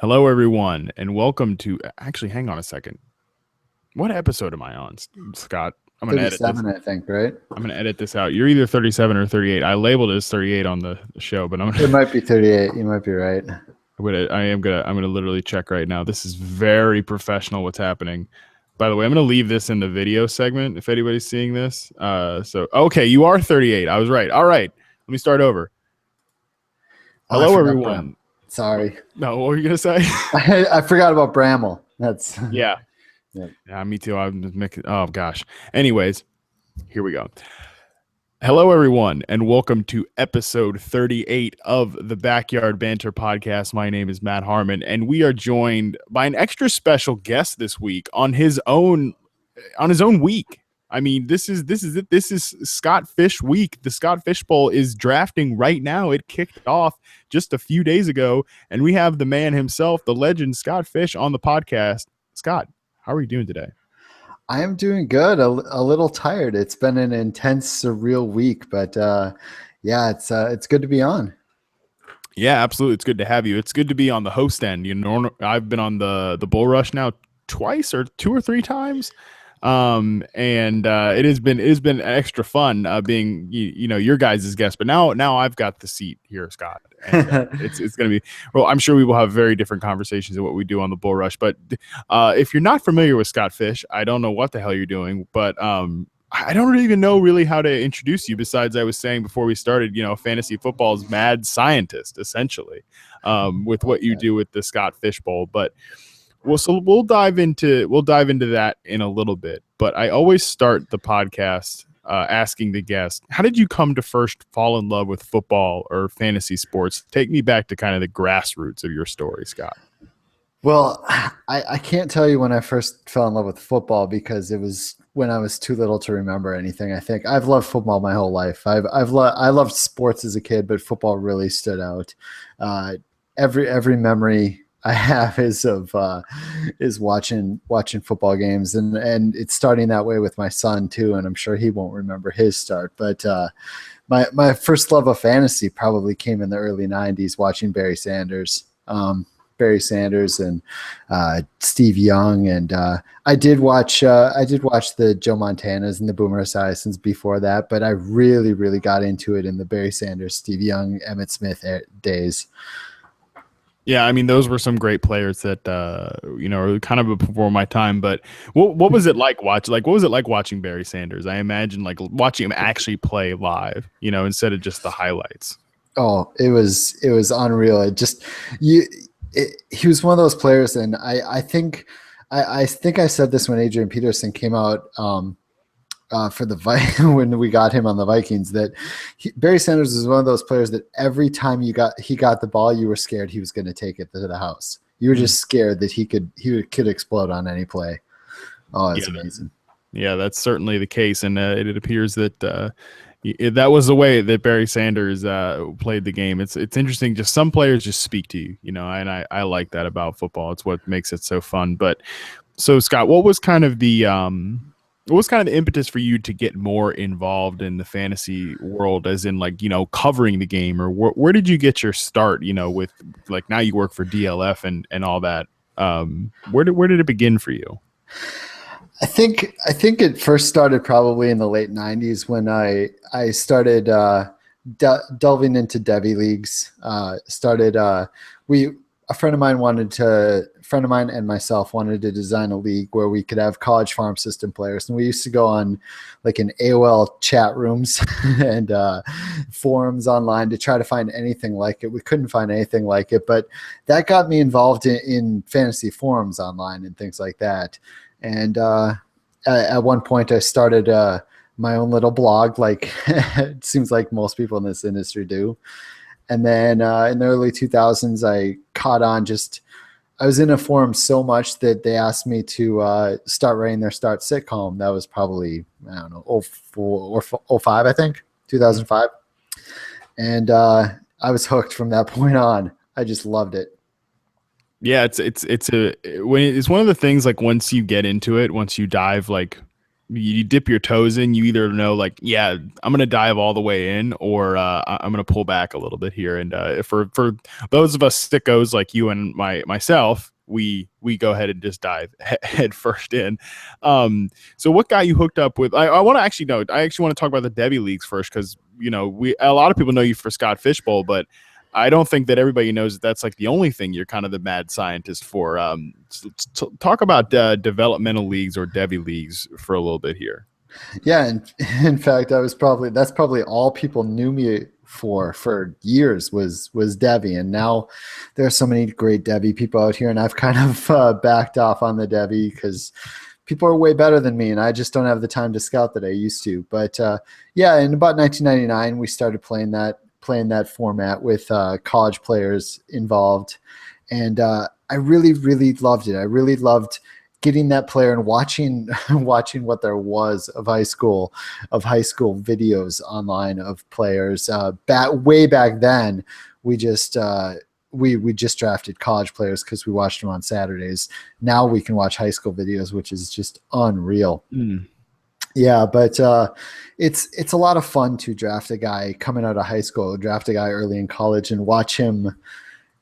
Hello, everyone, and welcome to. Actually, hang on a second. What episode am I on, Scott? I'm gonna edit this. 37, I think, right? I'm gonna edit this out. You're either 37 or 38. I labeled it as 38 on the show, but I'm It gonna. might be 38. You might be right. I'm gonna literally check right now. This is very professional. What's happening? By the way, I'm gonna leave this in the video segment if anybody's seeing this. So okay, you are 38. I was right. All right, let me start over. Hello, everyone. Sorry. No, what were you gonna say? I forgot about Bramall. That's Yeah. Yep. Yeah, me too. I'm just making. Oh gosh. Anyways, here we go. Hello, everyone, and welcome to episode 38 of the Backyard Banter Podcast. My name is Matt Harmon, and we are joined by an extra special guest this week on his own week. I mean, this is it. This is Scott Fish week. The Scott Fishbowl is drafting right now. It kicked off just a few days ago, and we have the man himself, the legend Scott Fish, on the podcast. Scott, how are you doing today? I am doing good. A little tired. It's been an intense, surreal week, but yeah, it's good to be on. Yeah, absolutely. It's good to have you. It's good to be on the host end. I've been on the Bull Rush now twice or two or three times. And it has been extra fun being your guys' guest, but now I've got the seat here, Scott, and it's gonna be, well, I'm sure we will have very different conversations than what we do on the Bull Rush, but if you're not familiar with Scott Fish, I don't know what the hell you're doing, but I don't even know really how to introduce you, besides I was saying before we started, fantasy football's mad scientist, essentially, with what you do with the Scott Fishbowl. But we'll dive into that in a little bit, but I always start the podcast asking the guest, how did you come to first fall in love with football or fantasy sports? Take me back to kind of the grassroots of your story, Scott. Well, I can't tell you when I first fell in love with football, because it was when I was too little to remember anything. I think I've loved football my whole life. I loved sports as a kid, but football really stood out. Every memory I have is watching football games, and it's starting that way with my son too, and I'm sure he won't remember his start. But my first love of fantasy probably came in the early '90s, watching Barry Sanders and Steve Young, and I did watch the Joe Montanas and the Boomer Esiasons before that, but I really got into it in the Barry Sanders, Steve Young, Emmitt Smith days. Yeah, I mean, those were some great players that are kind of before my time. But what was it like watching Barry Sanders? I imagine like watching him actually play live, instead of just the highlights. Oh, it was unreal. He was one of those players, and I think I said this when Adrian Peterson came out for the when we got him on the Vikings, that Barry Sanders is one of those players that every time he got the ball, you were scared he was going to take it to the house. You were just scared that he could explode on any play. Oh, it's amazing. Yeah, that's certainly the case, and it appears that that was the way that Barry Sanders played the game. It's interesting. Just some players just speak to you, and I like that about football. It's what makes it so fun. But so, Scott, what was kind of the impetus for you to get more involved in the fantasy world, as in like, covering the game, or where did you get your start, with like, now you work for DLF and all that. Where did it begin for you? I think it first started probably in the late '90s when I started delving into Devy leagues. A friend of mine and myself wanted to design a league where we could have college farm system players. And we used to go on like in AOL chat rooms and forums online to try to find anything like it. We couldn't find anything like it, but that got me involved in fantasy forums online and things like that. And at one point I started my own little blog, like it seems like most people in this industry do. And then in the early 2000s, I caught on. I was in a forum so much that they asked me to start writing their Start sitcom. That was probably, I don't know, 04 or 05, I think, 2005. And I was hooked from that point on. I just loved it. Yeah, it's one of the things, like, once you get into it, once you dive like you dip your toes in, you either know like, yeah, I'm going to dive all the way in, or I'm going to pull back a little bit here. And for those of us sickos like you and myself, we go ahead and just dive head first in. So what got you hooked up with? I want to actually know. I actually want to talk about the Debbie leagues first, because a lot of people know you for Scott Fishbowl, but I don't think that everybody knows that that's like the only thing you're kind of the mad scientist for. Talk about developmental leagues or Debbie leagues for a little bit here. Yeah, and in fact, that's probably all people knew me for years was Debbie, and now there are so many great Debbie people out here, and I've kind of backed off on the Debbie because people are way better than me, and I just don't have the time to scout that I used to. But yeah, in about 1999, we started playing that format with college players involved, and I really, really loved it. I really loved getting that player and watching what there was of high school videos online of players. Way back then, we just we just drafted college players because we watched them on Saturdays. Now we can watch high school videos, which is just unreal. Yeah, but it's a lot of fun to draft a guy coming out of high school, draft a guy early in college, and watch him.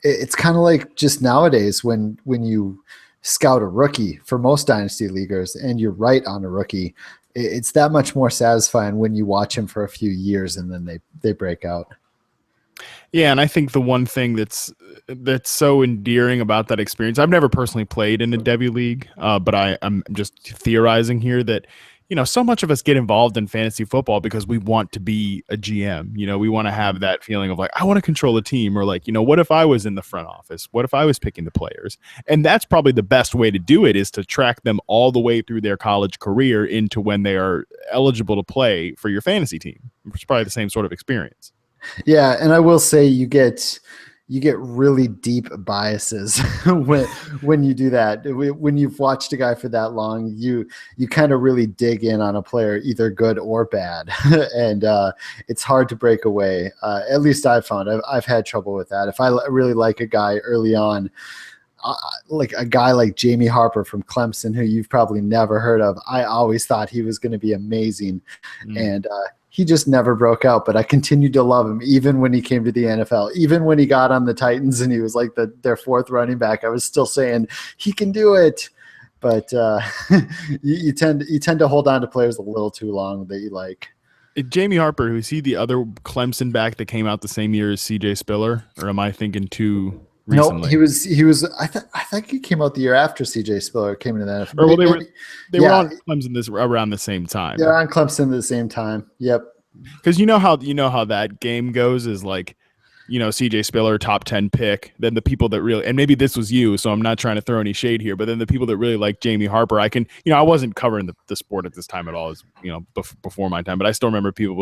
It's kind of like just nowadays when you scout a rookie for most dynasty leaguers and you're right on a rookie. It's that much more satisfying when you watch him for a few years and then they break out. Yeah, and I think the one thing that's so endearing about that experience, I've never personally played in a Debbie league, but I'm just theorizing here that, so much of us get involved in fantasy football because we want to be a GM. We want to have that feeling of like, I want to control a team, or like, what if I was in the front office? What if I was picking the players? And that's probably the best way to do it, is to track them all the way through their college career into when they are eligible to play for your fantasy team. It's probably the same sort of experience. Yeah, and I will say you get really deep biases when you do that. When you've watched a guy for that long, you kind of really dig in on a player, either good or bad, and it's hard to break away. At least I've found. I've had trouble with that. If I really like a guy early on, like a guy like Jamie Harper from Clemson, who you've probably never heard of, I always thought he was going to be amazing, and he just never broke out, but I continued to love him even when he came to the NFL. Even when he got on the Titans and he was like their fourth running back, I was still saying he can do it. But you tend to hold on to players a little too long that you like. Jamie Harper, who is he the other Clemson back that came out the same year as CJ Spiller, or am I thinking too recently? No, he was. I think he came out the year after CJ Spiller came into the NFL. Or well, they were on Clemson around the same time. They're on Clemson at the same time. Yep. Because you know how that game goes is like, CJ Spiller, top 10 pick. Then the people that really, and maybe this was you, so I'm not trying to throw any shade here, but then the people that really like Jamie Harper, I can, I wasn't covering the sport at this time at all, as before my time, but I still remember people,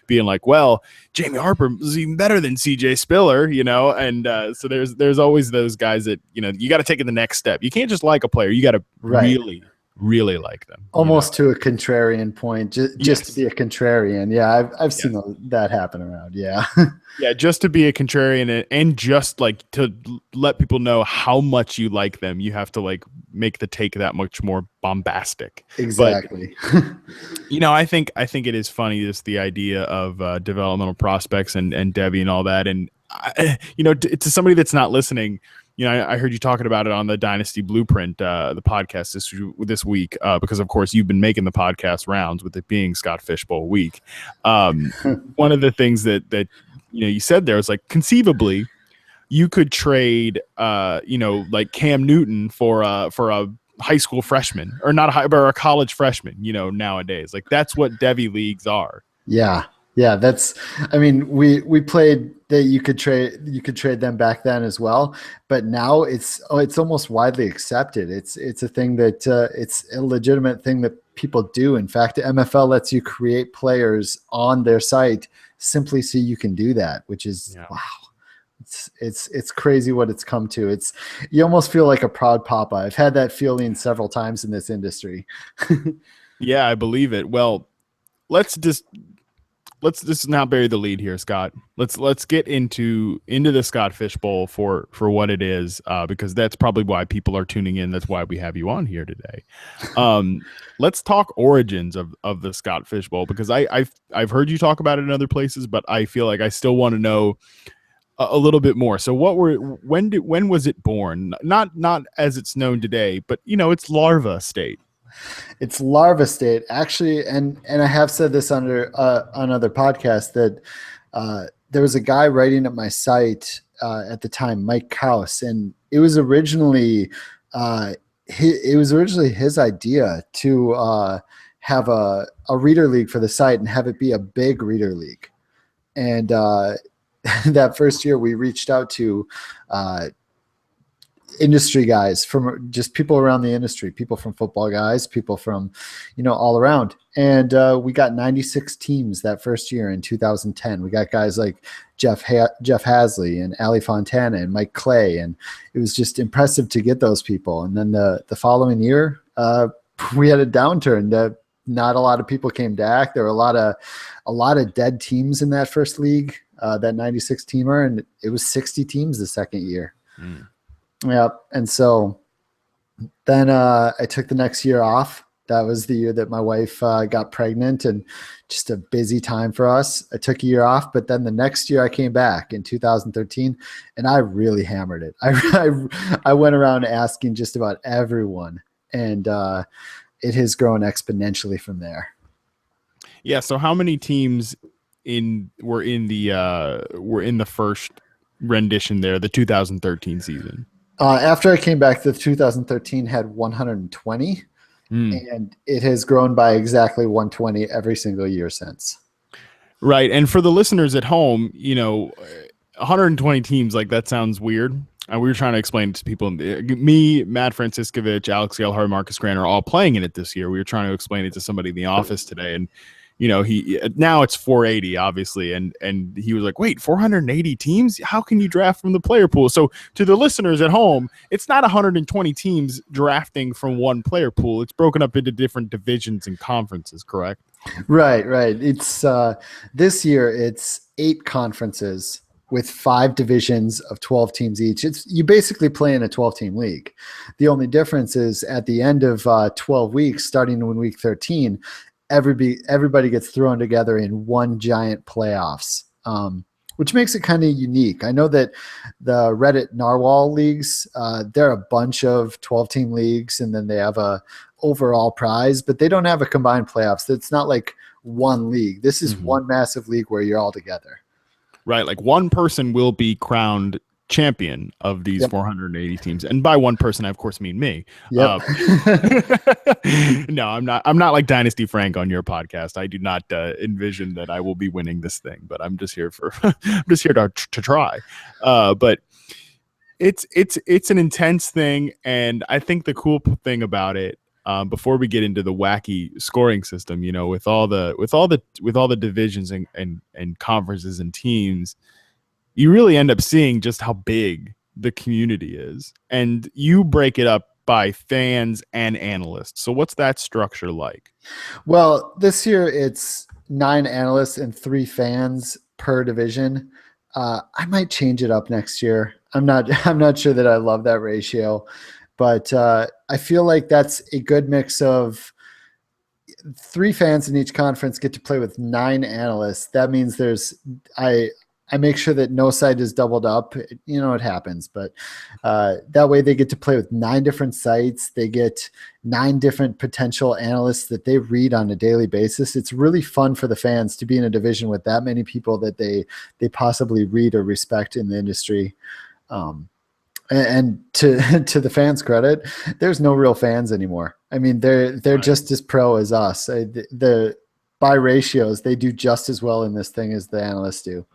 being like, well, Jamie Harper was even better than CJ Spiller, and so there's always those guys that, you got to take it the next step. You can't just like a player, you got to really like them. Almost to a contrarian point, just to be a contrarian. Yeah, I've seen that happen around. Yeah. Yeah, just to be a contrarian and just like to let people know how much you like them, you have to like make the take that much more bombastic. Exactly. But, I think it is funny, just the idea of developmental prospects and Debbie and all that. And, to somebody that's not listening, I heard you talking about it on the Dynasty Blueprint, the podcast this week, because of course you've been making the podcast rounds with it being Scott Fishbowl week. One of the things that you said there was like, conceivably you could trade, like Cam Newton for a high school freshman, or not but a college freshman, nowadays. Like that's what Debbie leagues are. Yeah. Yeah, we played that you could trade them back then as well, but now it's almost widely accepted. It's a thing that it's a legitimate thing that people do. In fact, the MFL lets you create players on their site simply so you can do that, which is wow. It's crazy what it's come to. You almost feel like a proud papa. I've had that feeling several times in this industry. Yeah, I believe it. Well, let's just let's not bury the lead here, Scott. Let's get into the Scott Fishbowl for what it is, because that's probably why people are tuning in. That's why we have you on here today. Let's talk origins of the Scott Fishbowl, because I've heard you talk about it in other places, but I feel like I still want to know a little bit more. So when was it born? Not as it's known today, but it's larva state. It's larva state, actually, and I have said this on other podcasts that there was a guy writing at my site at the time, Mike Kaus, and it was originally his idea to have a reader league for the site and have it be a big reader league. And that first year, we reached out to industry guys, from just people around the industry, people from football guys, people from, all around. And we got 96 teams that first year in 2010. We got guys like Jeff Hasley and Ali Fontana and Mike Clay. And it was just impressive to get those people. And then the following year, we had a downturn. Not a lot of people came back. There were a lot of dead teams in that first league, that 96 teamer. And it was 60 teams the second year. Mm. Yeah. And so then I took the next year off. That was the year that my wife got pregnant, and just a busy time for us. I took a year off, but then the next year I came back in 2013, and I really hammered it. I went around asking just about everyone, and it has grown exponentially from there. Yeah. So how many teams were in the first rendition there, the 2013 season? After I came back, the 2013 had 120, and it has grown by exactly 120 every single year since. Right. And for the listeners at home, 120 teams, like, that sounds weird. We were trying to explain it to people. Me, Matt Franciscovich, Alex Gelhard, Marcus Grant are all playing in it this year. We were trying to explain it to somebody in the office today, and now it's 480, obviously. And he was like, wait, 480 teams? How can you draft from the player pool? So to the listeners at home, it's not 120 teams drafting from one player pool. It's broken up into different divisions and conferences, correct? Right. It's this year it's 8 conferences with 5 divisions of 12 teams each. You basically play in a 12-team league. The only difference is at the end of 12 weeks, starting in week 13, everybody gets thrown together in one giant playoffs, which makes it kind of unique. I know that the Reddit Narwhal leagues, they're a bunch of 12-team leagues, and then they have a overall prize, but they don't have a combined playoffs. It's not like one league. This is one massive league where you're all together. Right. Like, one person will be crowned champion of these 480 teams, and by one person I of course mean me. Yep. No, I'm not like Dynasty Frank on your podcast. I do not envision that I will be winning this thing, but I'm just here to try. But it's an intense thing, and I think the cool thing about it, before we get into the wacky scoring system, with all the divisions and conferences and teams, you really end up seeing just how big the community is. And you break it up by fans and analysts. So what's that structure like? Well, this year it's 9 analysts and 3 fans per division. I might change it up next year. I'm not sure that I love that ratio, but I feel like that's a good mix of 3 fans in each conference get to play with 9 analysts. That means I make sure that no site is doubled up. It happens, but that way they get to play with 9 different sites. They get 9 different potential analysts that they read on a daily basis. It's really fun for the fans to be in a division with that many people that they possibly read or respect in the industry. And to the fans' credit, there's no real fans anymore. I mean, they're right. Just as pro as us. By ratios, they do just as well in this thing as the analysts do.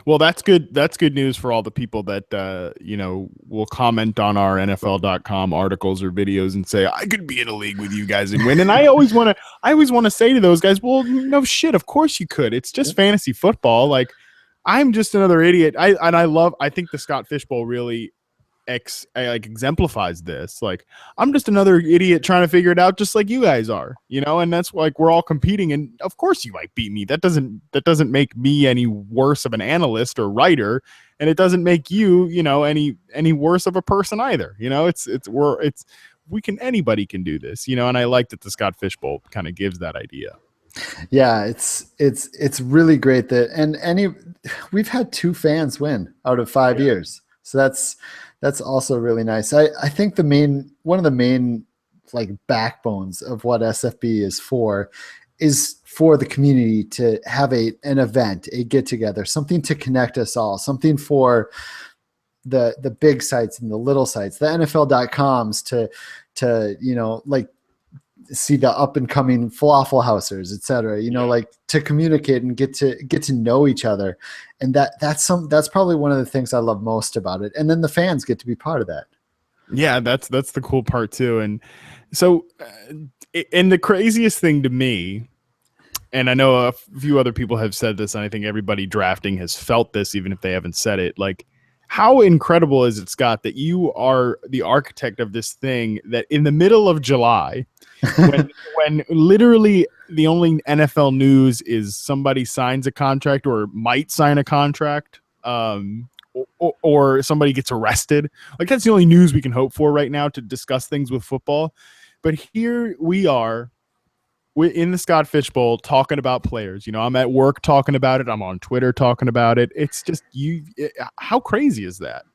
Well, that's good. That's good news for all the people that, will comment on our NFL.com articles or videos and say, I could be in a league with you guys and win. And I always want to say to those guys, well, no shit. Of course you could. It's just fantasy football. Like, I'm just another idiot. I think the Scott Fishbowl really exemplifies this. Like, I'm just another idiot trying to figure it out, just like you guys are, and that's like we're all competing, and of course you might beat me. That doesn't make me any worse of an analyst or writer, and it doesn't make you, any worse of a person either. Anybody can do this, and I like that the Scott Fishbowl kind of gives that idea. Yeah, it's really great that we've had 2 fans win out of 5 years. So that's also really nice. I think one of the main like backbones of what SFB is for the community to have an event, a get together, something to connect us all, something for the big sites and the little sites, the NFL.coms to like see the up and coming falafel housers, et cetera, like to communicate and get to know each other. And that's probably one of the things I love most about it. And then the fans get to be part of that. Yeah, that's the cool part too. And so, and the craziest thing to me, and I know a few other people have said this, and I think everybody drafting has felt this, even if they haven't said it, like, how incredible is it, Scott, that you are the architect of this thing that in the middle of July, when literally the only NFL news is somebody signs a contract or might sign a contract, or somebody gets arrested. Like, that's the only news we can hope for right now to discuss things with football. But here we are in the Scott Fishbowl talking about players. I'm at work talking about it. I'm on Twitter talking about it. It's just how crazy is that?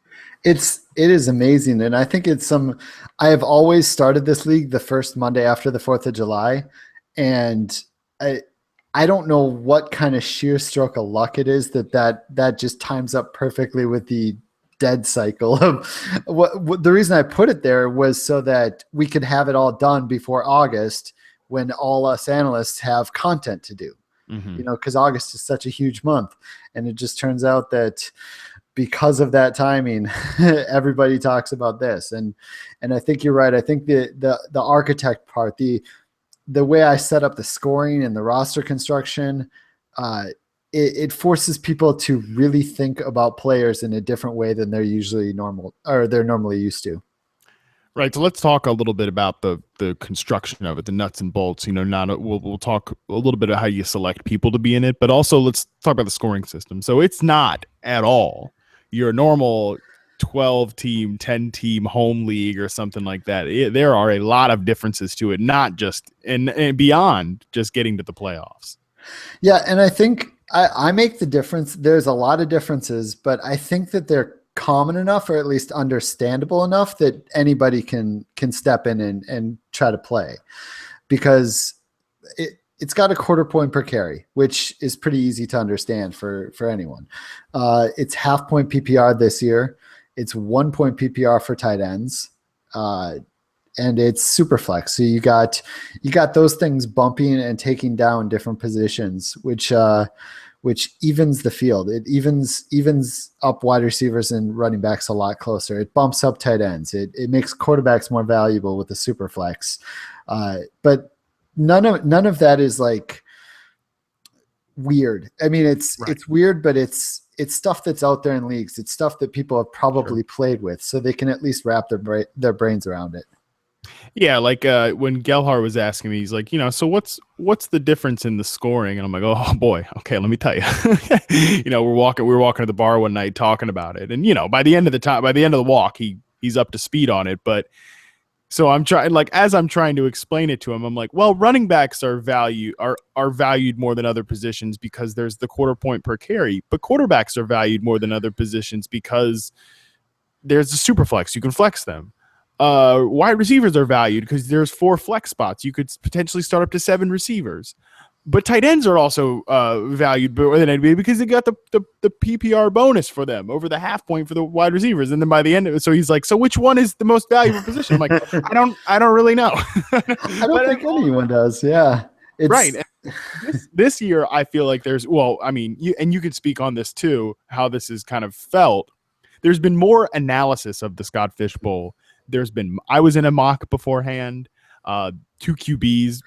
It is amazing. And I think I have always started this league the first Monday after the 4th of July. And I don't know what kind of sheer stroke of luck it is that just times up perfectly with the dead cycle of what the reason I put it there was so that we could have it all done before August, when all us analysts have content to do, because August is such a huge month. And it just turns out that because of that timing, everybody talks about this. And I think you're right. I think the architect part, the way I set up the scoring and the roster construction, it forces people to really think about players in a different way than they're normally used to. Right. So let's talk a little bit about the construction of it, the nuts and bolts. We'll talk a little bit about how you select people to be in it, but also let's talk about the scoring system. So it's not at all your normal 12-team, 10-team home league or something like that. There are a lot of differences to it, not just and beyond just getting to the playoffs. Yeah, and I think I make the difference. There's a lot of differences, but I think that they're common enough, or at least understandable enough, that anybody can step in and try to play, because it's got a 1/4 point per carry, which is pretty easy to understand for anyone. It's 0.5 point PPR this year. It's 1 point PPR for tight ends. And it's super flex. So you got those things bumping and taking down different positions, which evens the field. It evens up wide receivers and running backs a lot closer. It bumps up tight ends. It makes quarterbacks more valuable with the super flex. But none of that is like weird. I mean, it's weird, but it's stuff that's out there in leagues. It's stuff that people have probably played with, so they can at least wrap their brains around it. Yeah, like when Gelhar was asking me, he's like, so what's the difference in the scoring? And I'm like, oh boy, okay, let me tell you. We were walking to the bar one night talking about it, and by the end of the walk, he's up to speed on it. But so I'm trying, as I'm trying to explain it to him, I'm like, well, running backs are valued more than other positions because there's the 1/4 point per carry, but quarterbacks are valued more than other positions because there's the super flex. You can flex them. Wide receivers are valued because there's 4 flex spots. You could potentially start up to 7 receivers. But tight ends are also valued more than anybody because they got the PPR bonus for them over the 0.5 point for the wide receivers. And then by the end of it, so he's like, so which one is the most valuable position? I'm like, I don't really know. I don't think anyone does. Yeah. Right. This year, I feel like you could speak on this too, how this is kind of felt. There's been more analysis of the Scott Fishbowl. I was in a mock beforehand, 2 QBs,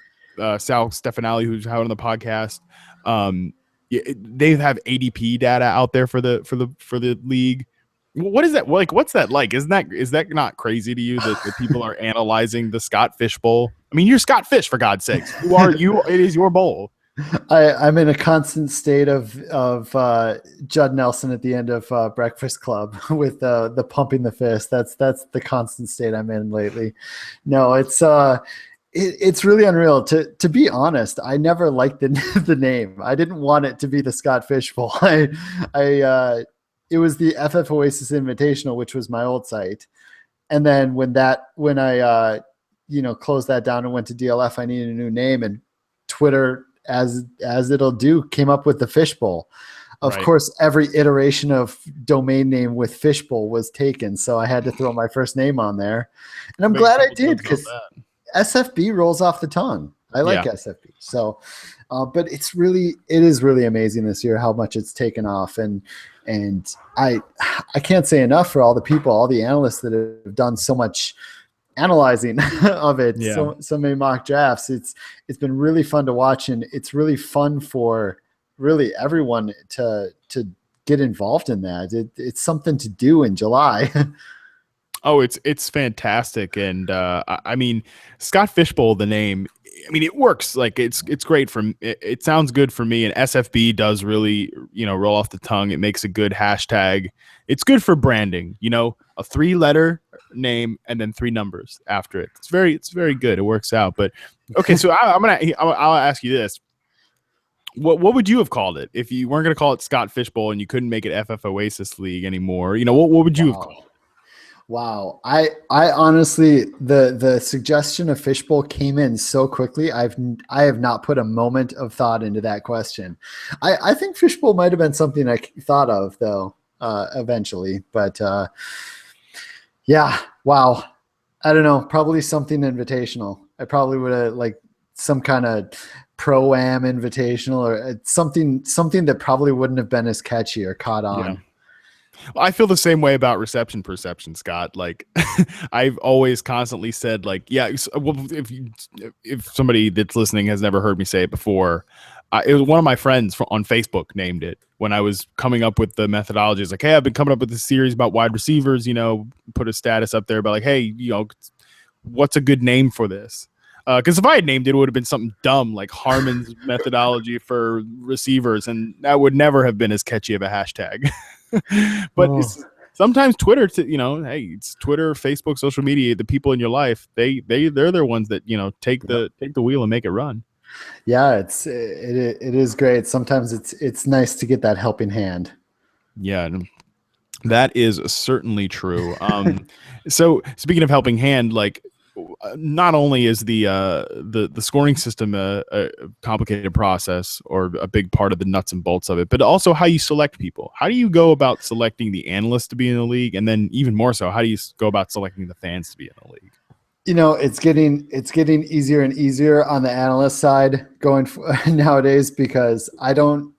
Sal Stefanelli, who's out on the podcast. They have ADP data out there for the league. What is that like? What's that like? Is that not crazy to you that people are analyzing the Scott Fishbowl? I mean, you're Scott Fish, for God's sakes. You. It is your bowl. I'm in a constant state of Judd Nelson at the end of Breakfast Club with the pumping the fist. That's the constant state I'm in lately. No, it's really unreal. To be honest, I never liked the name. I didn't want it to be the Scott Fishbowl. It was the FF Oasis Invitational, which was my old site. And then when I closed that down and went to DLF, I needed a new name, and Twitter, as it'll do, came up with the Fishbowl. Of course, every iteration of domain name with Fishbowl was taken, so I had to throw my first name on there. And I'm glad I did, because SFB rolls off the tongue. I like SFB. So, but it is really amazing this year how much it's taken off. And I can't say enough for all the analysts that have done so much analyzing of it. Yeah. So many mock drafts. It's been really fun to watch, and it's really fun for really everyone to get involved in that. It's something to do in July. Oh, it's fantastic. And I mean, Scott Fishbowl, the name, I mean, it works. Like it's great it sounds good for me, and SFB does really, roll off the tongue. It makes a good hashtag. It's good for branding, a 3-letter name and then 3 numbers after it. It's very good. It works out. But okay, so I'll ask you this. What would you have called it if you weren't going to call it Scott Fishbowl and you couldn't make it FF Oasis League anymore? What would you have called it? Wow. I honestly, the suggestion of Fishbowl came in so quickly. I have not put a moment of thought into that question. I think Fishbowl might have been something I thought of though, eventually, but yeah. Wow. I don't know. Probably something invitational. I probably would have like some kind of pro-am invitational or something that probably wouldn't have been as catchy or caught on. Yeah. Well, I feel the same way about reception perception, Scott. Like I've always constantly said, like, yeah, well, if somebody that's listening has never heard me say it before, it was one of my friends on Facebook named it when I was coming up with the methodology. It's like, hey, I've been coming up with this series about wide receivers, put a status up there about like, hey, what's a good name for this? Because if I had named it, it would have been something dumb like Harmon's methodology for receivers, and that would never have been as catchy of a hashtag. But sometimes Twitter, hey, it's Twitter, Facebook, social media. The people in your life, they're the ones that take the wheel and make it run. Yeah, it is great. Sometimes it's nice to get that helping hand. Yeah, that is certainly true. So speaking of helping hand, like, not only is the scoring system a complicated process or a big part of the nuts and bolts of it, but also how you select people. How do you go about selecting the analysts to be in the league, and then even more so, how do you go about selecting the fans to be in the league? It's getting easier and easier on the analyst side nowadays, because I don't.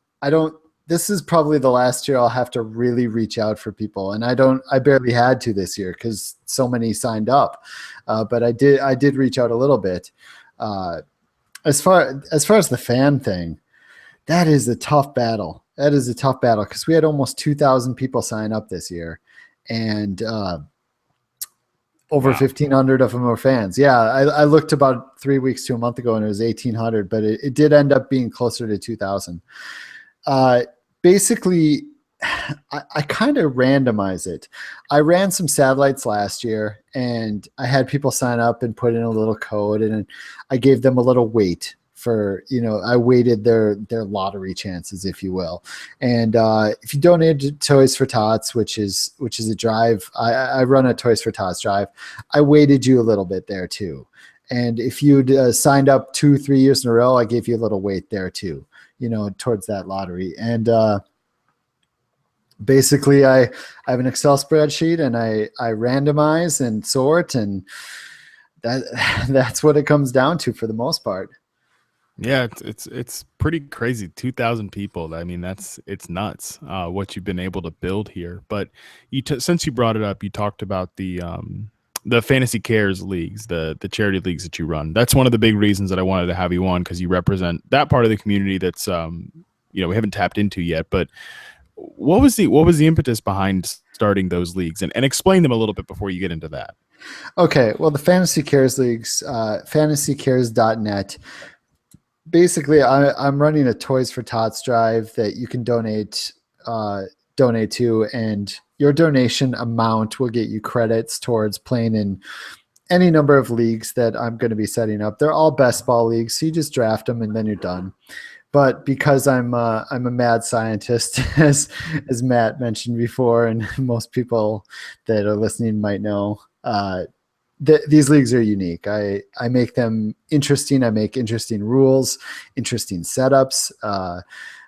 This is probably the last year I'll have to really reach out for people, and I barely had to this year because so many signed up. But I did reach out a little bit. As far as the fan thing, that is a tough battle. That is a tough battle because we had almost 2,000 people sign up this year, and over 1,500 of them are fans. Yeah, I looked about 3 weeks to a month ago, and it was 1,800, but it did end up being closer to 2,000. Basically, I kind of randomize it. I ran some satellites last year, and I had people sign up and put in a little code, and I gave them a little weight for, I weighted their lottery chances, if you will. And if you donate to Toys for Tots, which is a drive, I run a Toys for Tots drive, I weighted you a little bit there too. And if you'd signed up 2-3 years in a row, I gave you a little weight there too, towards that lottery. And basically I have an Excel spreadsheet, and I randomize and sort, and that's what it comes down to for the most part. Yeah, it's pretty crazy. 2,000 people. I mean, it's nuts what you've been able to build here. But since you brought it up, you talked about the Fantasy Cares leagues, the charity leagues that you run. That's one of the big reasons that I wanted to have you on, because you represent that part of the community that's we haven't tapped into yet. But what was the impetus behind starting those leagues, and explain them a little bit before you get into that? Okay, well, the Fantasy Cares Leagues, fantasycares.net. Basically, I'm running a Toys for Tots drive that you can donate to, and your donation amount will get you credits towards playing in any number of leagues that I'm going to be setting up. They're all best ball leagues, so you just draft them and then you're done. But because I'm a mad scientist, as Matt mentioned before, and most people that are listening might know, these leagues are unique. I make them interesting. I make interesting rules, interesting setups.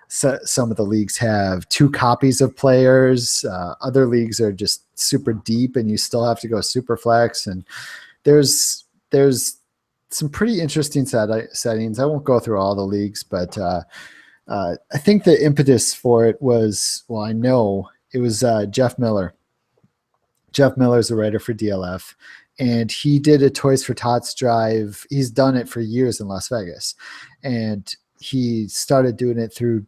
So some of the leagues have 2 copies of players. Other leagues are just super deep, and you still have to go super flex. And there's some pretty interesting settings. I won't go through all the leagues, but I think the impetus for it was, well, I know it was Jeff Miller. Jeff Miller's a writer for DLF, and he did a Toys for Tots drive. He's done it for years in Las Vegas, and he started doing it through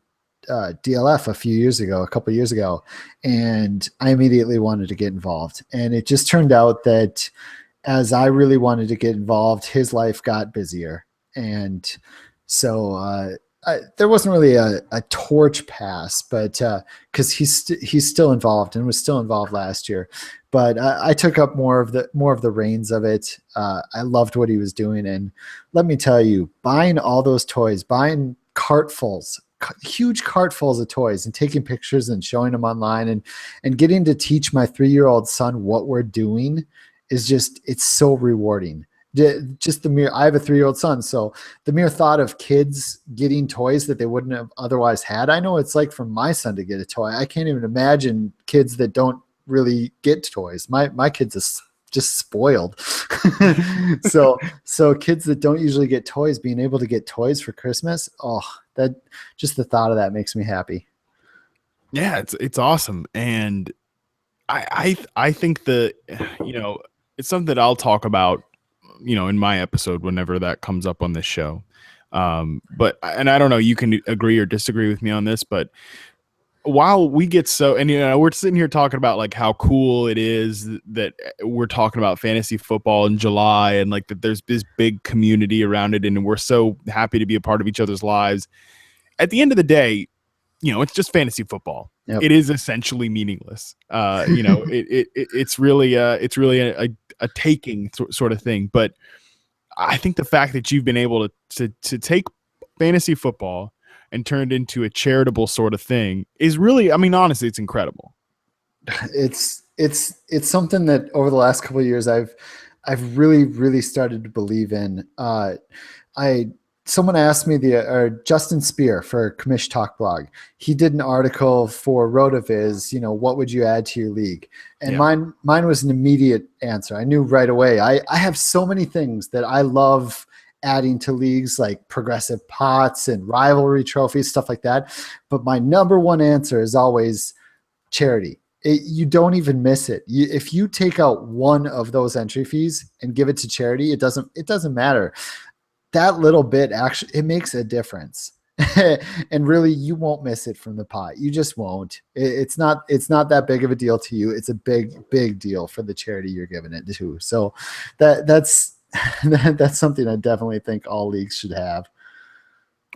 DLF a couple years ago, and I immediately wanted to get involved. And it just turned out that as I really wanted to get involved, his life got busier. And so there wasn't really a torch pass, but because he's still involved and was still involved last year. But I took up more of the reins of it. I loved what he was doing. And let me tell you, buying all those toys, buying huge cartfuls of toys and taking pictures and showing them online and getting to teach my 3-year-old son what we're doing is it's so rewarding. Just I have a 3-year-old son, so the mere thought of kids getting toys that they wouldn't have otherwise had, I know it's like for my son to get a toy. I can't even imagine kids that don't really get toys. My kids is just spoiled. so kids that don't usually get toys being able to get toys for Christmas, that just the thought of that makes me happy. Yeah, it's awesome. And I think it's something that I'll talk about, in my episode whenever that comes up on this show. But I don't know, you can agree or disagree with me on this, but while we get we're sitting here talking about like how cool it is that we're talking about fantasy football in July, and like that there's this big community around it, and we're so happy to be a part of each other's lives. At the end of the day, it's just fantasy football. Yep. It is essentially meaningless. It's really a taking sort of thing. But I think the fact that you've been able to take fantasy football and turned into a charitable sort of thing is really, honestly, it's incredible. It's something that over the last couple of years I've really, really started to believe in. Someone asked me Justin Spear for Commish Talk blog. He did an article for RotoViz, what would you add to your league? And mine was an immediate answer. I knew right away. I have so many things that I love adding to leagues, like progressive pots and rivalry trophies, stuff like that. But my number one answer is always charity. You don't even miss it. If you take out one of those entry fees and give it to charity, it doesn't matter. That little bit actually, it makes a difference. And really, you won't miss it from the pot. You just won't. It's not that big of a deal to you. It's a big deal for the charity you're giving it to. So that's something I definitely think all leagues should have.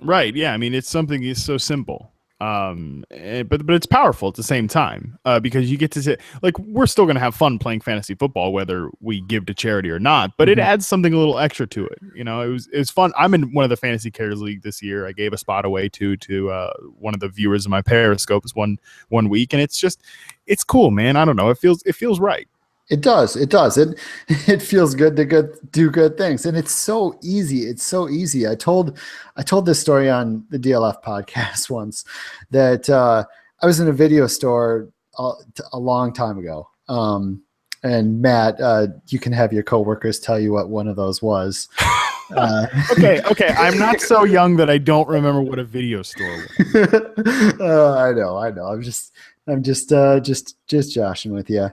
Right. Yeah. It's something that's so simple. But it's powerful at the same time, because you get to say, like, we're still going to have fun playing fantasy football, whether we give to charity or not, but it adds something a little extra to it. It was fun. I'm in one of the Fantasy Cares League this year. I gave a spot away to one of the viewers of my Periscope one week. And it's cool, man. I don't know. It feels right. It does. It feels good to do good things. And it's so easy. I told this story on the DLF podcast once that I was in a video store a long time ago. And Matt, you can have your coworkers tell you what one of those was. Okay. I'm not so young that I don't remember what a video store was. I know. I'm just joshing with you.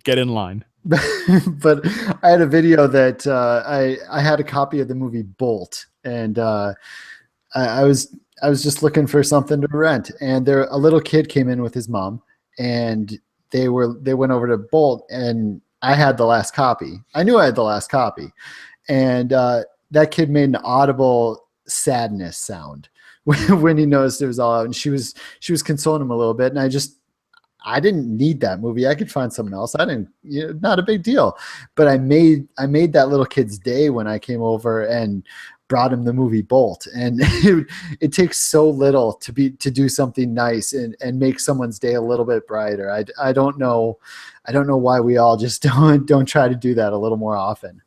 Get in line. But I had a video that I had a copy of the movie Bolt, and I was I was just looking for something to rent, and a little kid came in with his mom, and they went over to Bolt, and I had the last copy. I knew I had the last copy, and that kid made an audible sadness sound when he noticed it was all out, and she was consoling him a little bit, and I didn't need that movie. I could find something else. I didn't, not a big deal. But I made that little kid's day when I came over and brought him the movie Bolt. And it takes so little to do something nice and make someone's day a little bit brighter. I don't know why we all just don't try to do that a little more often.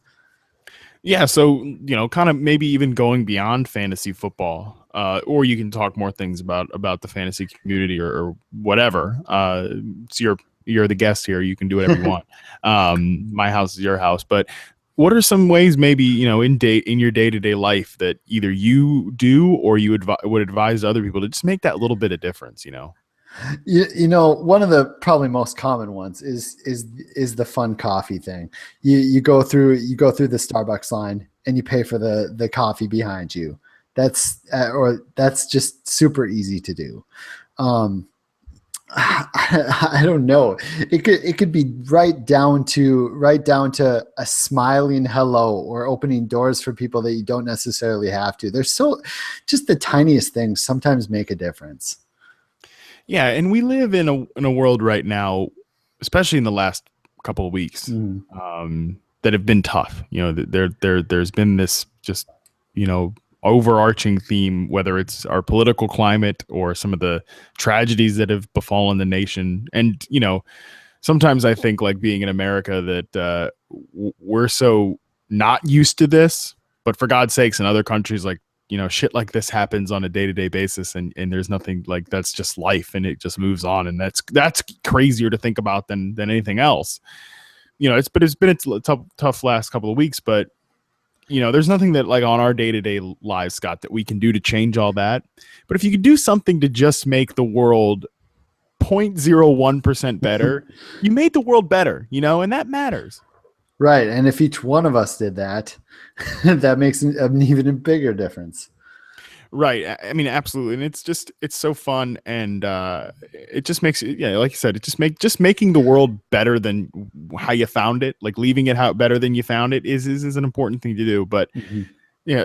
Yeah, so kind of maybe even going beyond fantasy football, or you can talk more things about the fantasy community or whatever. So you're the guest here; you can do whatever you want. My house is your house. But what are some ways, maybe in your day-to-day life, that either you do or you would advise other people to just make that little bit of difference? One of the probably most common ones is the fun coffee thing. You go through the Starbucks line and you pay for the coffee behind you. That's just super easy to do. I don't know. It could be right down to a smiling hello or opening doors for people that you don't necessarily have to. Just the tiniest things sometimes make a difference. Yeah, and we live in a world right now, especially in the last couple of weeks, that have been tough. There's been this just overarching theme, whether it's our political climate or some of the tragedies that have befallen the nation. And sometimes I think, like, being in America, that we're so not used to this. But for God's sakes, in other countries, like, shit like this happens on a day-to-day basis, and there's nothing, like, that's just life, and it just moves on, and that's crazier to think about than anything else. It's been a tough last couple of weeks, but there's nothing that, like, on our day-to-day lives, Scott, that we can do to change all that. But if you could do something to just make the world 0.01% better, you made the world better, and that matters. Right. And if each one of us did that, that makes an even bigger difference. Right. I mean, absolutely. And it's so fun. And it just makes it, like you said, just making the world better than how you found it, like leaving it better than you found it is an important thing to do. But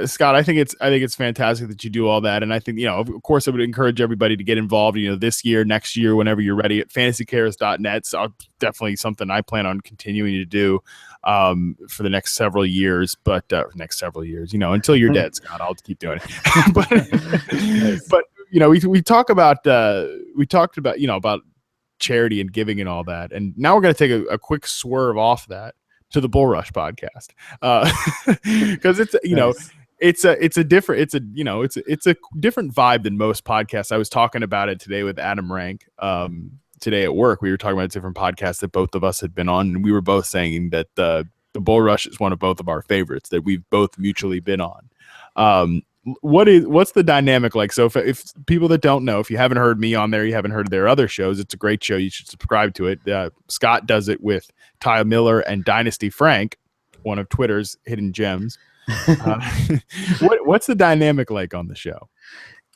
Scott, I think it's fantastic that you do all that. And I think, of course, I would encourage everybody to get involved, this year, next year, whenever you're ready, at fantasycares.net. So definitely something I plan on continuing to do for the next several years, but until you're dead, Scott, I'll keep doing it. but we talked about about charity and giving and all that. And now we're going to take a quick swerve off that to the Bull Rush podcast, because it's nice. It's a different vibe than most podcasts. I was talking about it today with Adam Rank. Today at work, we were talking about different podcasts that both of us had been on, and we were both saying that the Bull Rush is one of both of our favorites that we've both mutually been on. What's the dynamic like? So if people that don't know, if you haven't heard me on there, you haven't heard their other shows, it's a great show. You should subscribe to it. Scott does it with Ty Miller and Dynasty Frank, one of Twitter's hidden gems. What's the dynamic like on the show?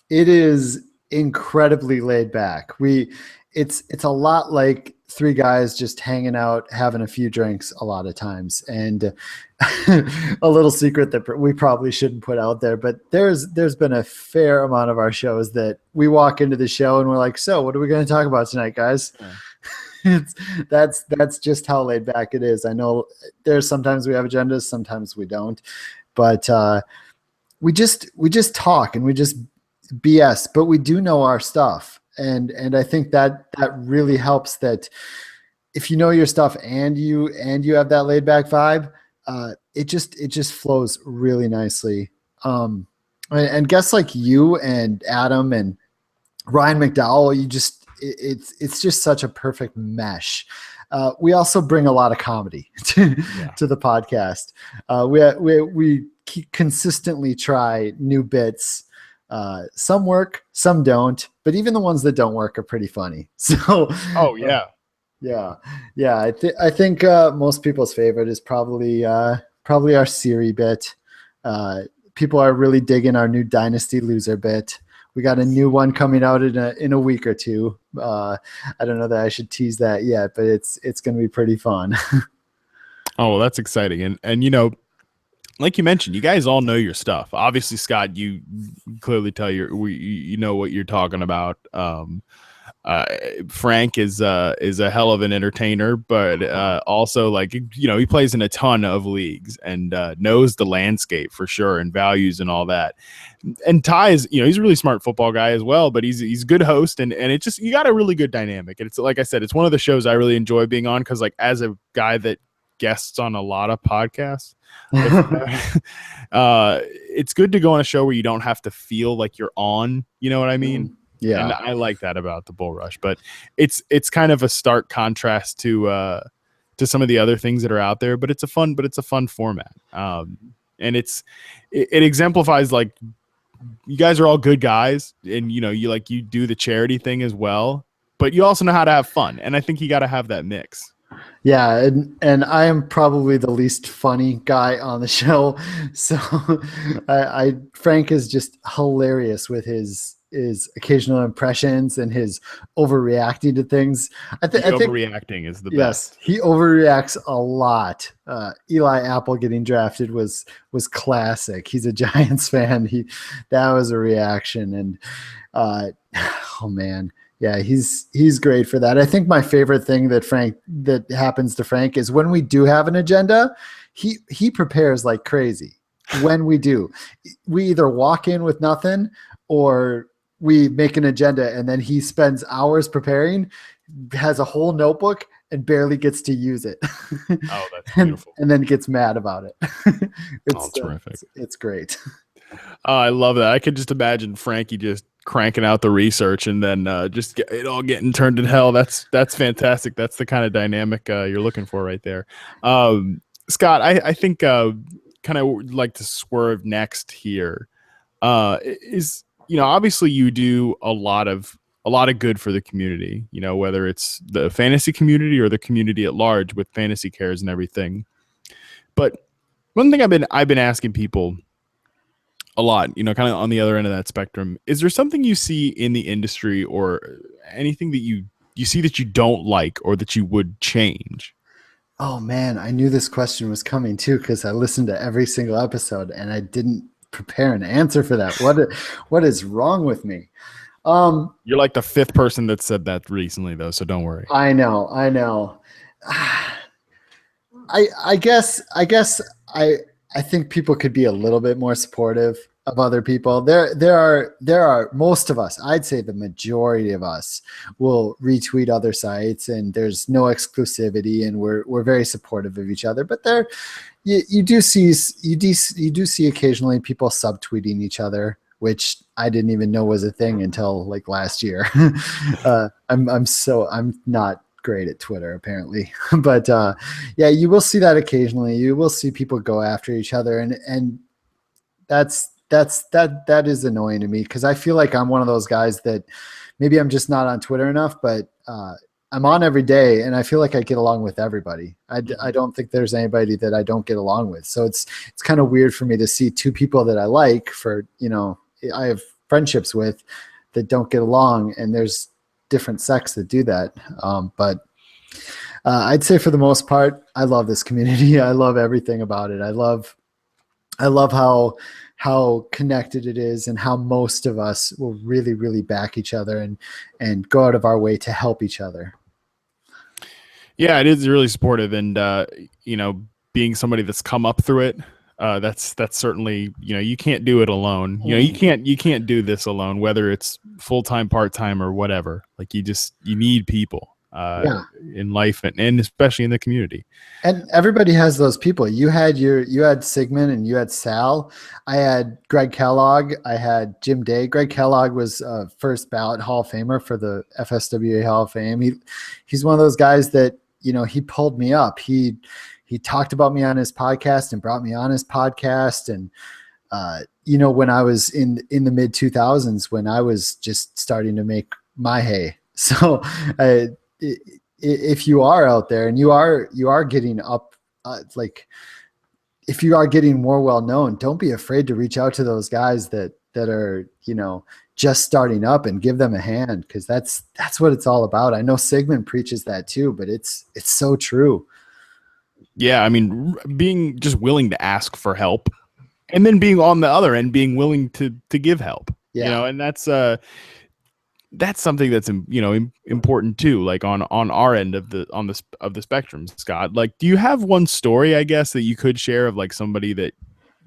It is incredibly laid back. It's a lot like three guys just hanging out, having a few drinks a lot of times. And a little secret that we probably shouldn't put out there, but there's been a fair amount of our shows that we walk into the show and we're like, so what are we going to talk about tonight, guys? Yeah. That's just how laid back it is. I know there's sometimes we have agendas, sometimes we don't, but we just talk and we just BS, but we do know our stuff. And I think that really helps, that if you know your stuff and you have that laid back vibe, it just flows really nicely. And guests like you and Adam and Ryan McDowell, it's just such a perfect mesh. We also bring a lot of comedy to the podcast. We consistently try new bits. Some work, some don't, but even the ones that don't work are pretty funny. So, yeah. I think most people's favorite is probably our Siri bit. People are really digging our new Dynasty Loser bit. We got a new one coming out in a week or two. I don't know that I should tease that yet, but it's going to be pretty fun. Oh, well, that's exciting. And you know, like you mentioned, you guys all know your stuff. Obviously, Scott, you clearly tell you know what you're talking about. Frank is a hell of an entertainer, but also, like, you know, he plays in a ton of leagues and knows the landscape for sure and values and all that. And Ty is, you know, he's a really smart football guy as well, but he's a good host, and it just, you got a really good dynamic. And it's, like I said, it's one of the shows I really enjoy being on, because, like, as a guy that guests on a lot of podcasts, it's good to go on a show where you don't have to feel like you're on, you know what I mean? Yeah. And I like that about the Bull Rush, but it's kind of a stark contrast to some of the other things that are out there, but it's a fun format. And it exemplifies, like, you guys are all good guys, and, you know, you do the charity thing as well, but you also know how to have fun. And I think you got to have that mix. Yeah, and I am probably the least funny guy on the show, so Frank is just hilarious with his occasional impressions and his overreacting to things. I think overreacting is the best. Yes, he overreacts a lot. Eli Apple getting drafted was classic. He's a Giants fan. That was a reaction, and oh man. Yeah, he's great for that. I think my favorite thing that happens to Frank is when we do have an agenda, he prepares like crazy. When we do, we either walk in with nothing, or we make an agenda and then he spends hours preparing, has a whole notebook, and barely gets to use it. Oh, that's beautiful. and then gets mad about it. It's terrific. It's great. Oh, I love that. I could just imagine Frankie just cranking out the research and then just it all getting turned in hell. That's fantastic. That's the kind of dynamic you're looking for right there. Scott, I think kind of would like to swerve next here. Is, you know, obviously you do a lot of good for the community, you know, whether it's the fantasy community or the community at large with fantasy cares and everything. But one thing I've been asking people a lot, you know, kind of on the other end of that spectrum, is there something you see in the industry or anything that you see that you don't like or that you would change? Oh man, I knew this question was coming too, because I listened to every single episode and I didn't prepare an answer for that. What is wrong with me? You're like the fifth person that said that recently, though, so don't worry. I know. I guess I think people could be a little bit more supportive of other people. There are most of us, I'd say the majority of us, will retweet other sites, and there's no exclusivity, and we're very supportive of each other. But you do see occasionally people subtweeting each other, which I didn't even know was a thing until like last year. I'm not great at Twitter apparently, but yeah, you will see that occasionally. You will see people go after each other, and that is annoying to me, because I feel like I'm one of those guys that maybe I'm just not on Twitter enough, but I'm on every day, and I feel like I get along with everybody. I don't think there's anybody that I don't get along with. So it's kind of weird for me to see two people that I like, for, you know, I have friendships with, that don't get along, and there's different sects that do that. But I'd say for the most part, I love this community. I love everything about it. I love how connected it is, and how most of us will really, really back each other and go out of our way to help each other. Yeah, it is really supportive, and you know, being somebody that's come up through it, that's certainly, you know, you can't do it alone. You know, you can't do this alone, whether it's full-time, part-time, or whatever. Like, you need people in life, and especially in the community. And everybody has those people. You had Sigmund, and you had Sal. I had Greg Kellogg. I had Jim Day. Greg Kellogg was first ballot Hall of Famer for the FSWA Hall of Fame. He's one of those guys that, you know, he pulled me up. He talked about me on his podcast and brought me on his podcast. And, you know, when I was in the mid 2000s, when I was just starting to make my hay. So if you are out there and you are getting up, like, if you are getting more well known, don't be afraid to reach out to those guys that that are, just starting up and give them a hand, because that's what it's all about. I know Sigmund preaches that too, but it's so true. Yeah, I mean, being just willing to ask for help, and then being on the other end, being willing to give help. Yeah. And that's something that's important too. Like on our end of the spectrum, Scott. Like, do you have one story, I guess, that you could share of like somebody that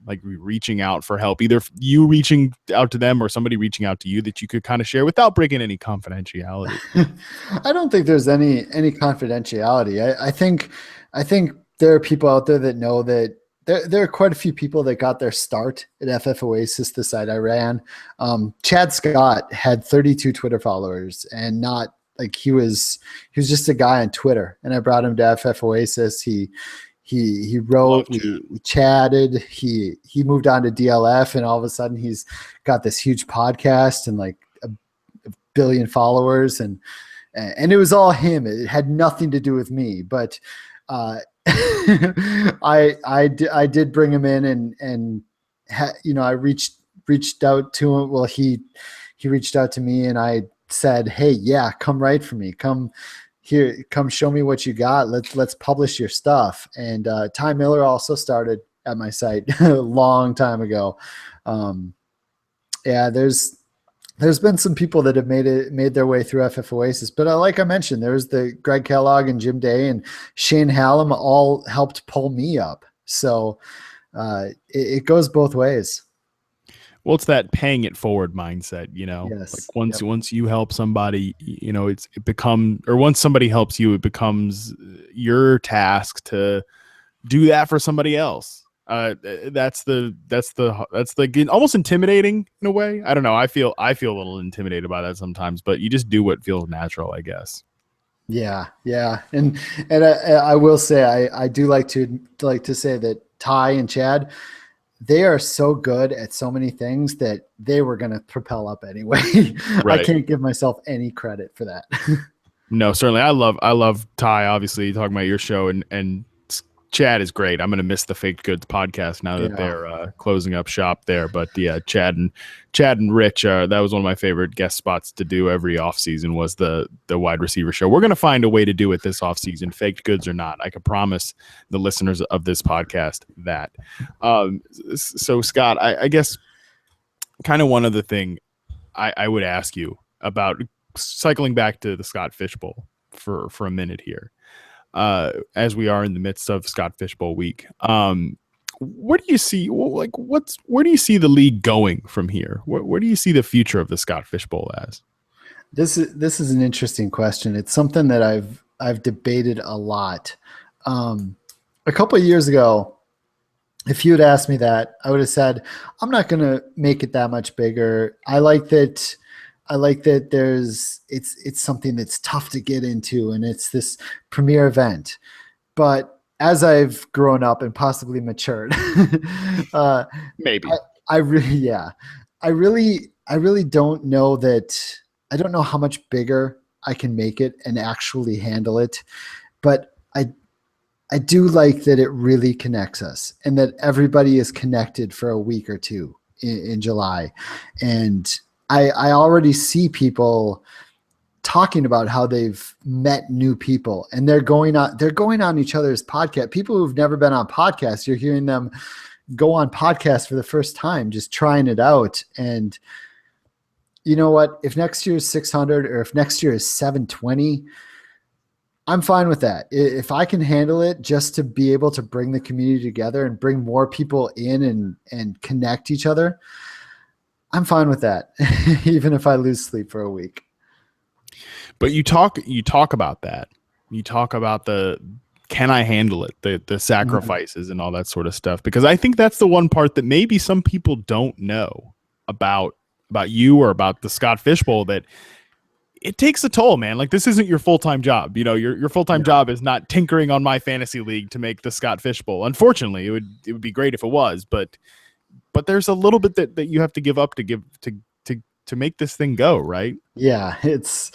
like reaching out for help, either you reaching out to them or somebody reaching out to you, that you could kind of share without breaking any confidentiality? I don't think there's any confidentiality. I think there are people out there that know that there are quite a few people that got their start at FF Oasis, the site I ran. Chad Scott had 32 Twitter followers, and not like he was just a guy on Twitter. And I brought him to FF Oasis. He wrote, we chatted, he moved on to DLF, and all of a sudden he's got this huge podcast and like a billion followers, and it was all him. It had nothing to do with me, but I did bring him in, and I reached out to him. Well, he reached out to me, and I said, "Hey, yeah, come write for me. Come show me what you got. Let's publish your stuff." And Ty Miller also started at my site a long time ago. Yeah, there's been some people that have made their way through FF Oasis, but like I mentioned, there's the Greg Kellogg and Jim Day and Shane Hallam all helped pull me up. So it goes both ways. Well, it's that paying it forward mindset, Yes. Like once you help somebody, once somebody helps you, it becomes your task to do that for somebody else. That's almost intimidating in a way. I don't know. I feel a little intimidated by that sometimes, but you just do what feels natural, I guess. Yeah. And I will say, I do like to say that Ty and Chad, they are so good at so many things that they were going to propel up anyway. Right. I can't give myself any credit for that. No, certainly. I love Ty, obviously, talking about your show, and Chad is great. I'm going to miss the Faked Goods podcast now that they're closing up shop there. But yeah, Chad and Rich, that was one of my favorite guest spots to do every off season, was the wide receiver show. We're going to find a way to do it this off season, Faked Goods or not. I can promise the listeners of this podcast that. So Scott, I guess kind of one other thing I would ask you about, cycling back to the Scott Fishbowl for a minute here. As we are in the midst of Scott Fishbowl week, where do you see where do you see the league going from here? Where do you see the future of the Scott Fishbowl as? This is an interesting question. It's something that I've debated a lot. A couple of years ago, if you had asked me that, I would have said, I'm not going to make it that much bigger. I like that it's something that's tough to get into, and it's this premier event. But as I've grown up and possibly matured, maybe I really don't know that. I don't know how much bigger I can make it and actually handle it. But I do like that it really connects us, and that everybody is connected for a week or two in July. And I already see people talking about how they've met new people, and they're going on each other's podcast. People who've never been on podcasts, you're hearing them go on podcasts for the first time, just trying it out. And you know what? If next year is 600 or if next year is 720, I'm fine with that. If I can handle it, just to be able to bring the community together and bring more people in and connect each other, I'm fine with that, even if I lose sleep for a week. But you talk about that. You talk about can I handle it? The sacrifices and all that sort of stuff. Because I think that's the one part that maybe some people don't know about you or about the Scott Fishbowl, that it takes a toll, man. Like, this isn't your full-time job. Your full-time job is not tinkering on my fantasy league to make the Scott Fishbowl. Unfortunately, it would be great if it was, but there's a little bit that you have to give up to make this thing go, right? Yeah, it's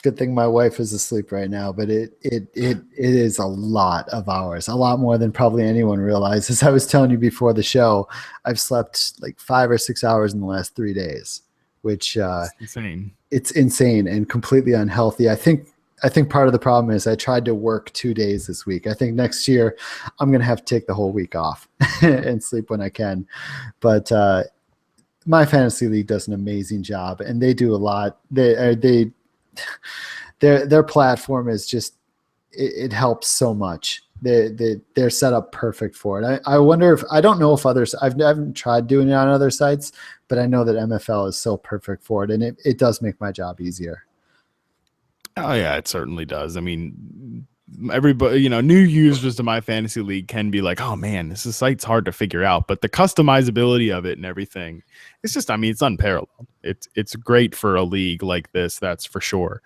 good thing my wife is asleep right now, but it is a lot of hours, a lot more than probably anyone realizes. I was telling you before the show, I've slept like 5 or 6 hours in the last 3 days, which It's insane. it's insane and completely unhealthy. I think part of the problem is I tried to work 2 days this week. I think next year I'm going to have to take the whole week off and sleep when I can. But my fantasy league does an amazing job, and they do a lot. Their platform is just it helps so much. They're set up perfect for it. I wonder if I don't know if others. I haven't tried doing it on other sites, but I know that MFL is so perfect for it, and it does make my job easier. Oh yeah, it certainly does. I mean, everybody, new users to my fantasy league can be like, oh man, this site's hard to figure out, but the customizability of it and everything, it's just, I mean, it's unparalleled. It's great for a league like this, that's for sure.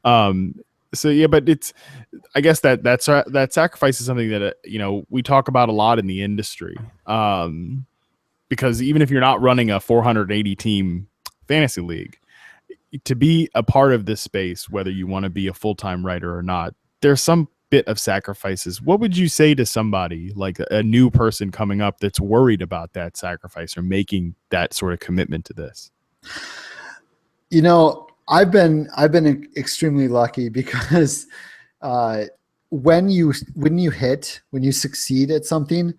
So yeah, but I guess that sacrifice is something that we talk about a lot in the industry, because even if you're not running a 480 team fantasy league, to be a part of this space, whether you want to be a full-time writer or not, there's some bit of sacrifices. What would you say to somebody like a new person coming up that's worried about that sacrifice or making that sort of commitment to this? I've been extremely lucky because when you succeed at something,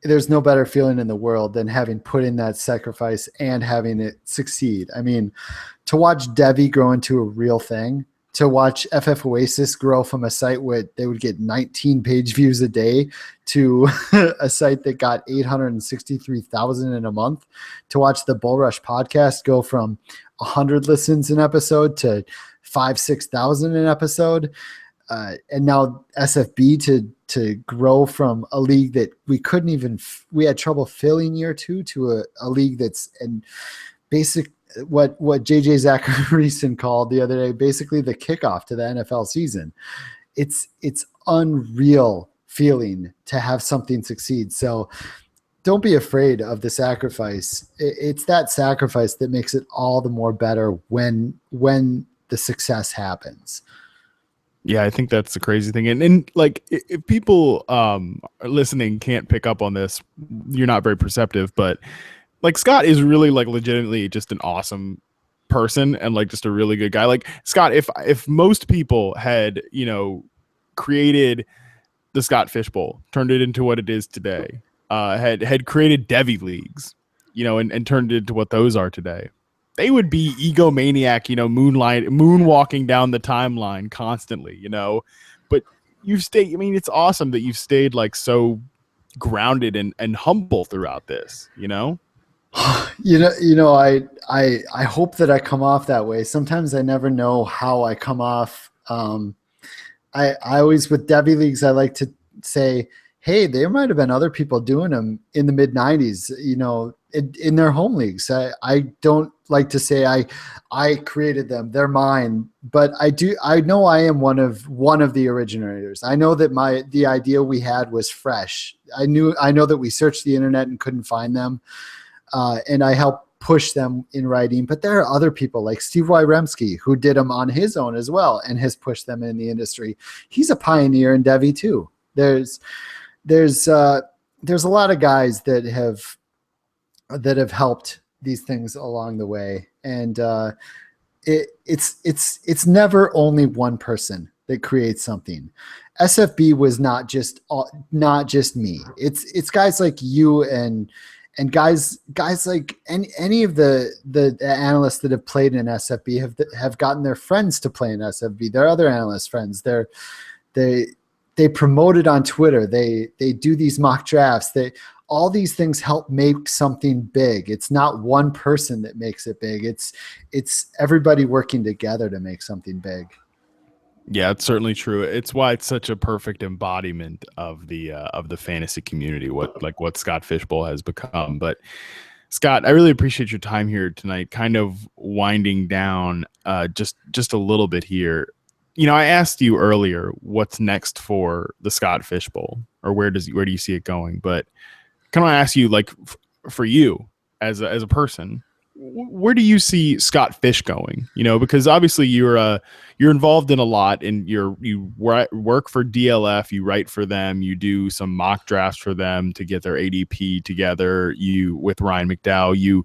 there's no better feeling in the world than having put in that sacrifice and having it succeed. I mean, to watch Devi grow into a real thing, to watch FF Oasis grow from a site where they would get 19 page views a day to a site that got 863,000 in a month, to watch the Bull Rush podcast go from 100 listens an episode to 5,000-6,000 an episode. And now SFB to grow from a league that we had trouble filling year 2 to a league that's in basic, what JJ Zacharyson called the other day, basically the kickoff to the NFL season. It's unreal feeling to have something succeed. So don't be afraid of the sacrifice. It's that sacrifice that makes it all the more better when the success happens. Yeah, I think that's the crazy thing. And like, if people are listening can't pick up on this, you're not very perceptive, but like Scott is really like legitimately just an awesome person and like just a really good guy. Like Scott, if most people had, created the Scott Fishbowl, turned it into what it is today, had created Devi leagues, and turned it into what those are today, they would be egomaniac, moonwalking down the timeline constantly, but you've stayed. I mean, it's awesome that you've stayed like so grounded and humble throughout this, I hope that I come off that way. Sometimes I never know how I come off. I always, with Devi leagues, I like to say, hey, there might have been other people doing them in the mid 90s, in their home leagues. I don't like to say I created them, they're mine, but I know I am one of the originators. I know that the idea we had was fresh. I know that we searched the internet and couldn't find them. And I helped push them in writing, but there are other people like Steve Wyremski who did them on his own as well and has pushed them in the industry. He's a pioneer in Devi too. There's a lot of guys that have helped these things along the way, and it's never only one person that creates something. SFB was not just me. It's guys like you and guys like any of the analysts that have played in SFB have gotten their friends to play in SFB. Their other analyst friends. They promote it on Twitter. They do these mock drafts. All these things help make something big. It's not one person that makes it big. It's everybody working together to make something big. Yeah, it's certainly true. It's why it's such a perfect embodiment of the fantasy community, what Scott Fishbowl has become. But Scott, I really appreciate your time here tonight, kind of winding down just a little bit here. I asked you earlier what's next for the Scott Fishbowl, or where do you see it going? But can I ask you, like, for you as a person, where do you see Scott Fish going? Because obviously you're involved in a lot, and you work for DLF, you write for them, you do some mock drafts for them to get their ADP together. You with Ryan McDowell, you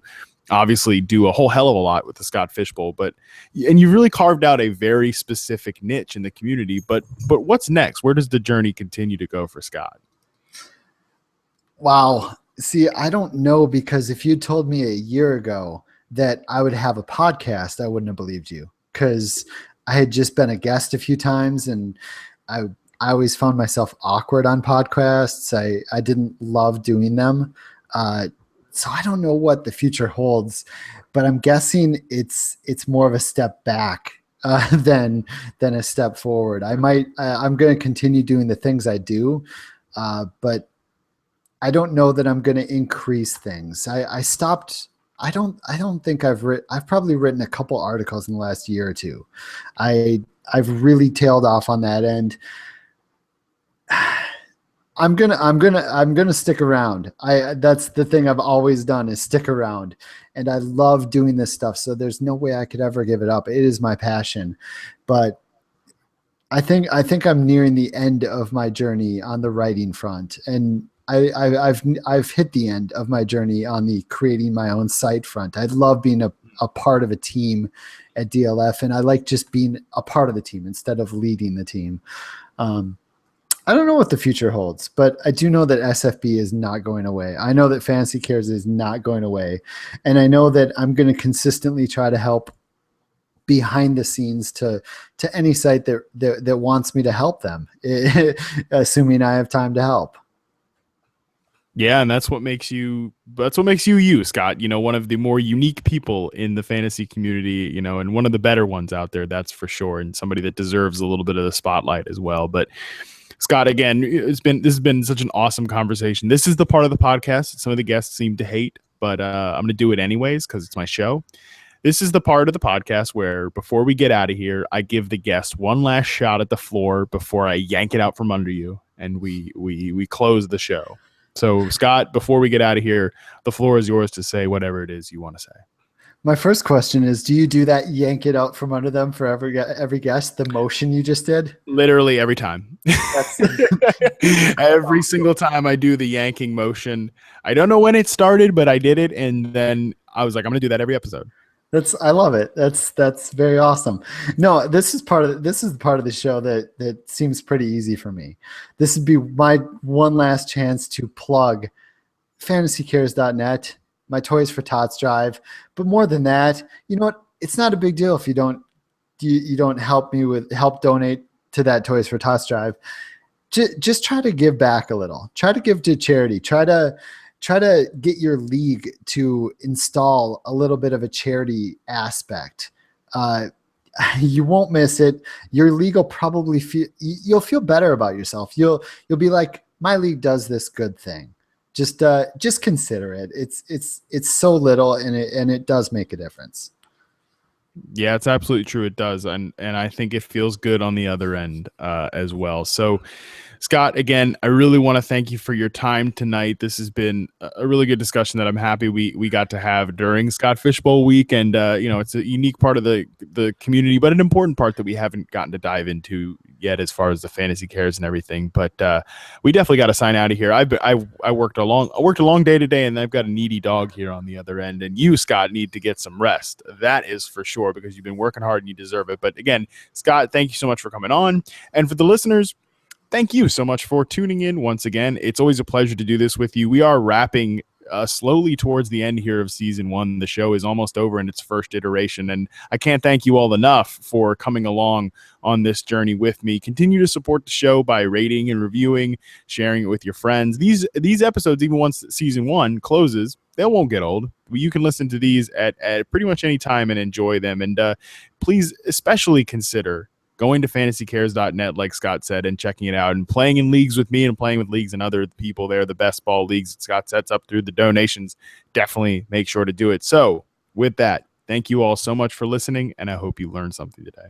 obviously do a whole hell of a lot with the Scott Fishbowl, and you've really carved out a very specific niche in the community. But what's next? Where does the journey continue to go for Scott? Wow. See, I don't know, because if you told me a year ago that I would have a podcast, I wouldn't have believed you, because I had just been a guest a few times, and I always found myself awkward on podcasts. I didn't love doing them. So I don't know what the future holds, but I'm guessing it's more of a step back than a step forward. I'm going to continue doing the things I do, but I don't know that I'm going to increase things. I stopped. I don't think I've probably written a couple articles in the last year or two. I've really tailed off on that end. I'm gonna stick around. That's the thing I've always done, is stick around, and I love doing this stuff. So there's no way I could ever give it up. It is my passion, but I think I'm nearing the end of my journey on the writing front, and I've hit the end of my journey on the creating my own site front. I love being a part of a team at DLF, and I like just being a part of the team instead of leading the team. I don't know what the future holds, but I do know that SFB is not going away. I know that Fantasy Cares is not going away, and I know that I'm going to consistently try to help behind the scenes to any site that wants me to help them, assuming I have time to help. Yeah, and that's what makes you you, Scott. One of the more unique people in the fantasy community, and one of the better ones out there, that's for sure, and somebody that deserves a little bit of the spotlight as well. But Scott, again, this has been such an awesome conversation. This is the part of the podcast that some of the guests seem to hate, but I'm going to do it anyways because it's my show. This is the part of the podcast where, before we get out of here, I give the guest one last shot at the floor before I yank it out from under you, and we close the show. So, Scott, before we get out of here, the floor is yours to say whatever it is you want to say. My first question is, do you do that yank it out from under them for every guest, the motion you just did? Literally every time. Every single time I do the yanking motion. I don't know when it started, but I did it, and then I was like, I'm going to do that every episode. I love it. That's very awesome. No, this is the part of the show that seems pretty easy for me. This would be my one last chance to plug fantasycares.net, my Toys for Tots drive. But more than that, you know what? It's not a big deal if you don't help donate to that Toys for Tots drive. Just try to give back a little. Try to give to charity. Try to get your league to install a little bit of a charity aspect. You won't miss it. Your league will probably you'll feel better about yourself. You'll be like, my league does this good thing. Just consider it. It's so little, and it does make a difference. Yeah, it's absolutely true. It does. And I think it feels good on the other end as well. So, Scott, again, I really want to thank you for your time tonight. This has been a really good discussion that I'm happy we got to have during Scott Fishbowl week. And, it's a unique part of the community, but an important part that we haven't gotten to dive into yet as far as the fantasy cares and everything. But we definitely got to sign out of here. I worked a long day today, and I've got a needy dog here on the other end. And you, Scott, need to get some rest. That is for sure, because you've been working hard and you deserve it. But again, Scott, thank you so much for coming on. And for the listeners, thank you so much for tuning in once again. It's always a pleasure to do this with you. We are wrapping slowly towards the end here of season 1. The show is almost over in its first iteration, and I can't thank you all enough for coming along on this journey with me. Continue to support the show by rating and reviewing, sharing it with your friends. These episodes, even once season 1 closes, they won't get old. You can listen to these at pretty much any time and enjoy them. And please especially consider going to fantasycares.net, like Scott said, and checking it out and playing in leagues with me and playing with leagues and other people there, the best ball leagues that Scott sets up through the donations. Definitely make sure to do it. So with that, thank you all so much for listening, and I hope you learned something today.